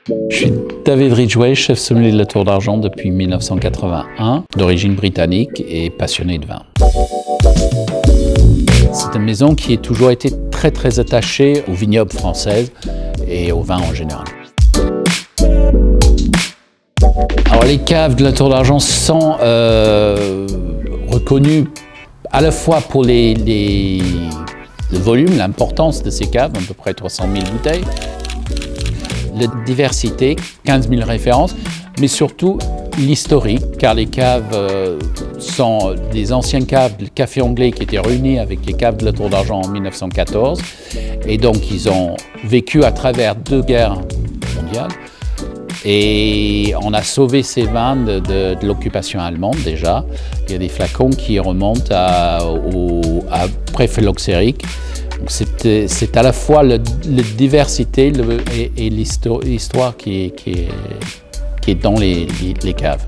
Je suis David Ridgway, chef sommelier de la Tour d'Argent depuis 1981, d'origine britannique et passionné de vin. C'est une maison qui a toujours été très attachée aux vignobles françaises et au vin en général. Alors les caves de la Tour d'Argent sont reconnues à la fois pour le volume, l'importance de ces caves, à peu près 300 000 bouteilles, la diversité, 15 000 références, mais surtout l'historique, car les caves sont des anciennes caves de café anglais qui étaient réunies avec les caves de la Tour d'Argent en 1914. Et donc, ils ont vécu à travers 2 guerres mondiales. Et on a sauvé ces vins de l'occupation allemande déjà. Il y a des flacons qui remontent à pré-phylloxérique. C'est à la fois la diversité et l'histoire qui est dans les caves.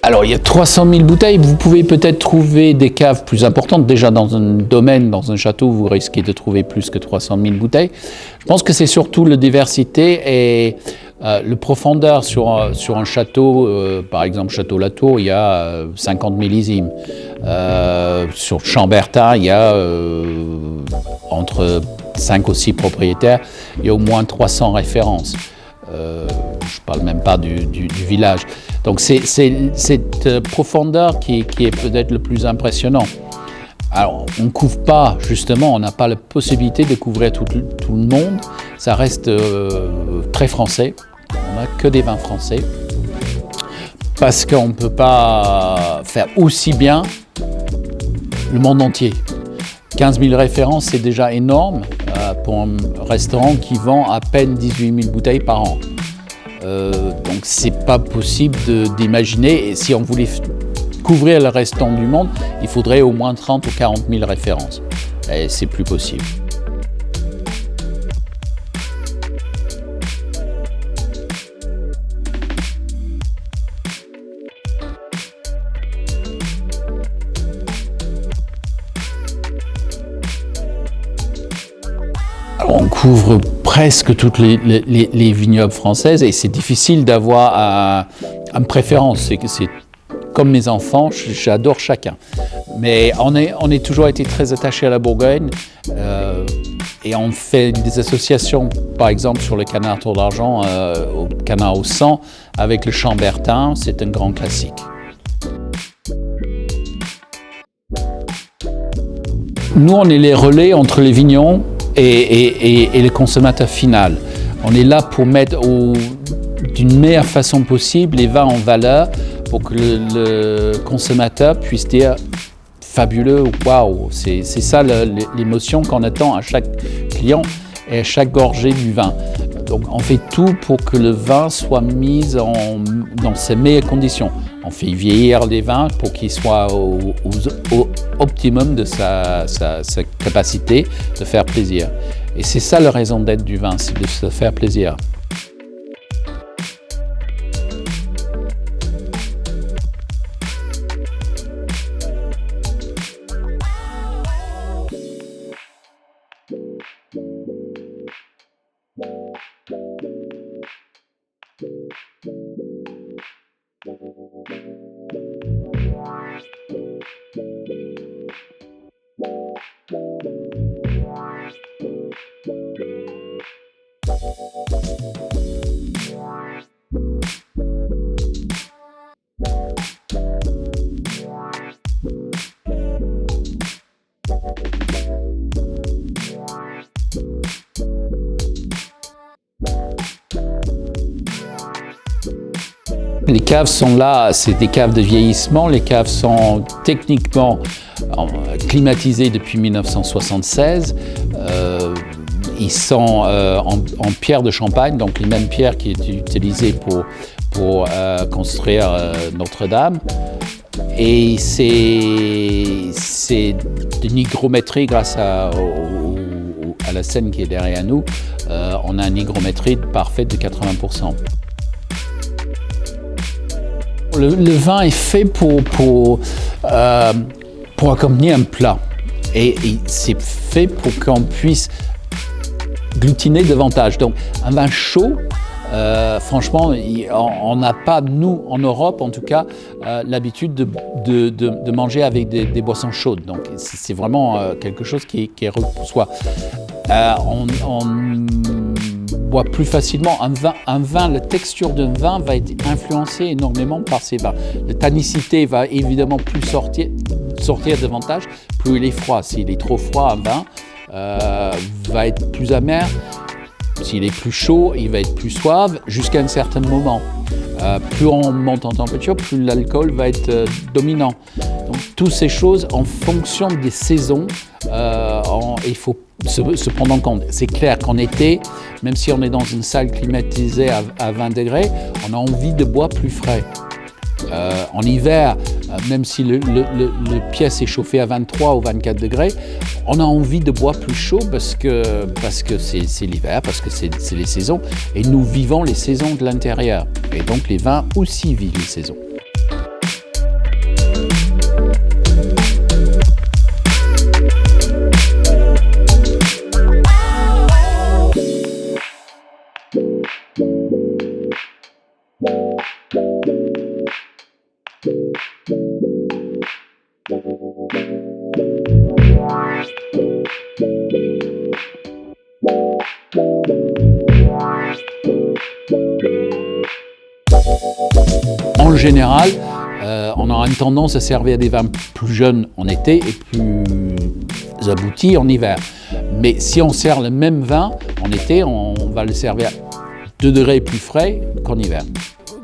Alors, il y a 300 000 bouteilles. Vous pouvez peut-être trouver des caves plus importantes. Déjà, dans un domaine, dans un château, vous risquez de trouver plus que 300 000 bouteilles. Je pense que c'est surtout la diversité et le profondeur sur un château. Par exemple, Château Latour, il y a 50 millésimes. Sur Chambertin, il y a entre 5 ou 6 propriétaires. Il y a au moins 300 références. Je ne parle même pas du village. Donc c'est cette profondeur qui est peut-être le plus impressionnant. Alors on ne couvre pas, justement, on n'a pas la possibilité de couvrir tout le monde. Ça reste très français. On n'a que des vins français. Parce qu'on ne peut pas faire aussi bien le monde entier. 15 000 références, c'est déjà énorme pour un restaurant qui vend à peine 18 000 bouteilles par an. Donc c'est pas possible d'imaginer, et si on voulait couvrir le restant du monde, il faudrait au moins 30 ou 40 000 références. Et c'est plus possible. On couvre presque toutes les vignobles françaises et c'est difficile d'avoir une préférence. C'est comme mes enfants, j'adore chacun. Mais on est toujours été très attachés à la Bourgogne et on fait des associations, par exemple sur le canard Tour d'Argent, au canard au sang, avec le Chambertin, c'est un grand classique. Nous, on est les relais entre les vignerons et le consommateur final. On est là pour mettre d'une meilleure façon possible les vins en valeur pour que le consommateur puisse dire fabuleux, waouh, c'est ça l'émotion qu'on attend à chaque client et à chaque gorgée du vin. Donc on fait tout pour que le vin soit mis dans ses meilleures conditions. On fait vieillir les vins pour qu'ils soient au optimum de sa capacité de faire plaisir. Et c'est ça la raison d'être du vin, c'est de se faire plaisir. Les caves sont là, c'est des caves de vieillissement. Les caves sont techniquement climatisées depuis 1976. Ils sont en pierre de Champagne, donc les mêmes pierres qui étaient utilisées pour construire Notre-Dame. Et c'est une hygrométrie grâce à la scène qui est derrière nous. On a une hygrométrie parfaite de 80%. Le vin est fait pour accompagner un plat et c'est fait pour qu'on puisse glutiner davantage. Donc un vin chaud, franchement, on n'a pas, nous, en Europe en tout cas, l'habitude de manger avec des boissons chaudes. Donc c'est vraiment quelque chose qui est reçoit. On boit plus facilement un vin, la texture d'un vin va être influencée énormément par ses vins. La tannicité va évidemment plus sortir davantage, plus il est froid. S'il est trop froid, un vin va être plus amer. S'il est plus chaud, il va être plus suave jusqu'à un certain moment. Plus on monte en température, plus l'alcool va être dominant. Donc toutes ces choses en fonction des saisons, il faut se prendre en compte. C'est clair qu'en été, même si on est dans une salle climatisée à 20 degrés, on a envie de boire plus frais. En hiver, même si le pièce est chauffé à 23 ou 24 degrés, on a envie de boire plus chaud parce que c'est l'hiver, parce que c'est les saisons. Et nous vivons les saisons de l'intérieur. Et donc les vins aussi vivent les saisons. En général, on aura une tendance à servir des vins plus jeunes en été et plus aboutis en hiver. Mais si on sert le même vin en été, on va le servir 2 degrés plus frais qu'en hiver.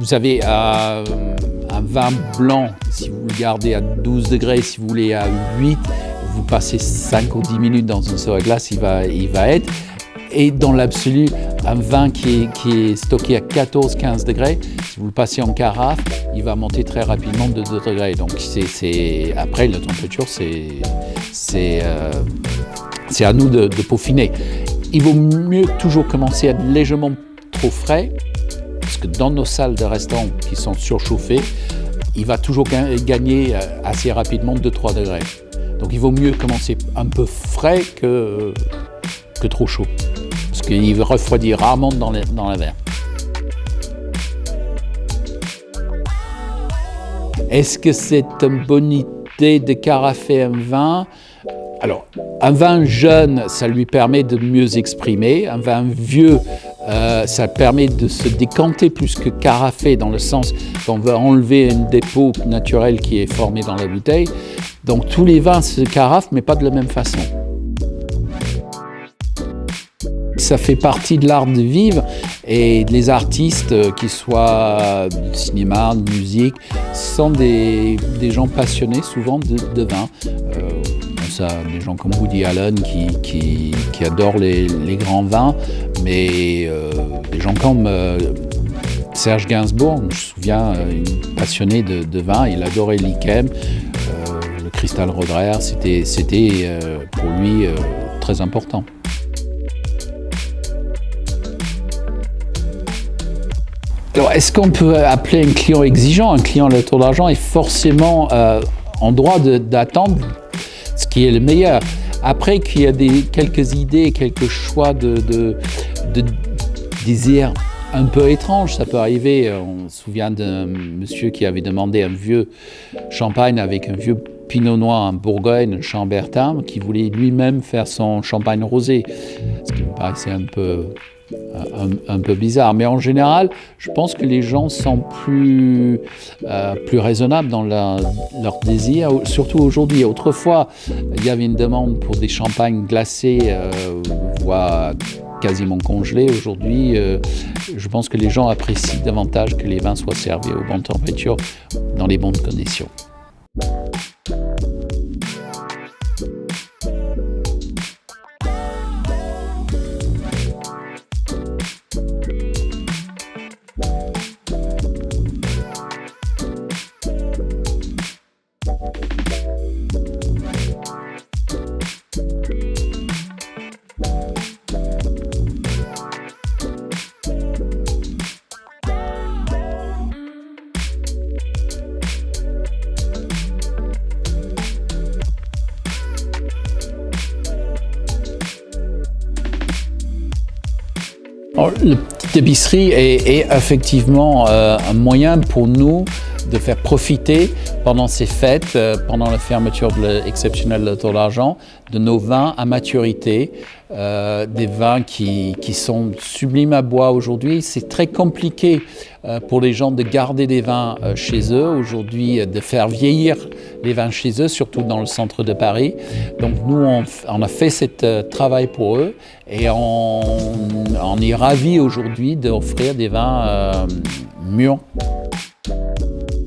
Vous avez un vin blanc, si vous le gardez à 12 degrés, si vous voulez à 8, vous passez 5 ou 10 minutes dans un seau à glace, il va être. Et dans l'absolu, un vin qui est stocké à 14-15 degrés, si vous le passez en carafe, il va monter très rapidement de 2 degrés. Donc après, la température, c'est à nous de peaufiner. Il vaut mieux toujours commencer à être légèrement trop frais, parce que dans nos salles de restaurants qui sont surchauffées, il va toujours gagner assez rapidement 2-3 degrés. Donc il vaut mieux commencer un peu frais que trop chaud, parce qu'il refroidit rarement dans la verre. Est-ce que c'est une bonne idée de carafer un vin? Alors, un vin jeune, ça lui permet de mieux exprimer. Un vin vieux, ça permet de se décanter plus que carafer, dans le sens qu'on veut enlever un dépôt naturel qui est formé dans la bouteille. Donc tous les vins se carafent, mais pas de la même façon. Ça fait partie de l'art de vivre, et les artistes, qu'ils soient du cinéma, de musique, sont des gens passionnés souvent de vin. Ça, des gens comme Woody Allen qui adorent les grands vins, mais des gens comme Serge Gainsbourg, je me souviens, passionné de vin, il adorait l'Yquem, le Cristal Roederer, c'était pour lui très important. Alors, est-ce qu'on peut appeler un client exigeant? Un client à la Tour d'Argent est forcément en droit d'attendre ce qui est le meilleur. Après qu'il y a quelques idées, quelques choix de désirs un peu étranges, ça peut arriver. On se souvient d'un monsieur qui avait demandé un vieux champagne avec un vieux pinot noir en Bourgogne, un Chambertin, qui voulait lui-même faire son champagne rosé, ce qui me paraissait un peu bizarre. Mais en général, je pense que les gens sont plus raisonnables dans leur désir, surtout aujourd'hui. Autrefois, il y avait une demande pour des champagnes glacés, voire quasiment congelés. Aujourd'hui, je pense que les gens apprécient davantage que les vins soient servis aux bonnes températures, dans les bonnes conditions. Alors, la petite épicerie est effectivement un moyen pour nous de faire profiter pendant ces fêtes, pendant la fermeture exceptionnelle de l'Auto d'Argent, de nos vins à maturité, des vins qui sont sublimes à boire aujourd'hui. C'est très compliqué pour les gens de garder des vins chez eux aujourd'hui, de faire vieillir les vins chez eux, surtout dans le centre de Paris. Donc nous, on a fait ce travail pour eux et on est ravis aujourd'hui d'offrir des vins mûrs.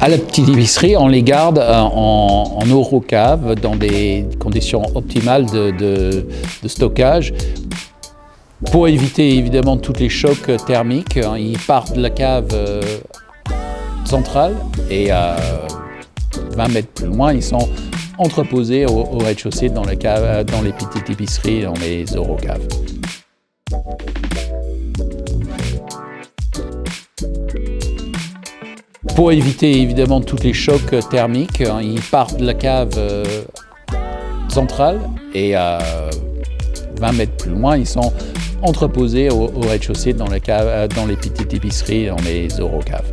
À la petite épicerie, on les garde en eurocave dans des conditions optimales de stockage pour éviter évidemment tous les chocs thermiques. Ils partent de la cave centrale et 20 mètres plus loin, ils sont entreposés au rez-de-chaussée dans les petites épiceries, dans les eurocaves. Pour éviter évidemment tous les chocs thermiques, ils partent de la cave centrale et 20 mètres plus loin, ils sont entreposés au rez-de-chaussée dans les petites épiceries, dans les eurocaves.